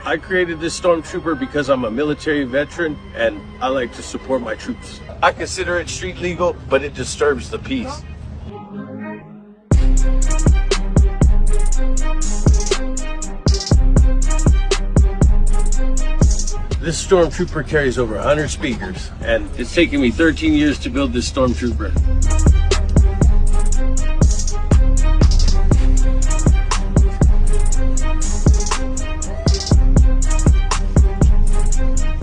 I created this stormtrooper because I'm a military veteran and I like to support my troops. I consider it street legal, but it disturbs the peace. This stormtrooper carries over 100 speakers, and it's taken me 13 years to build this stormtrooper.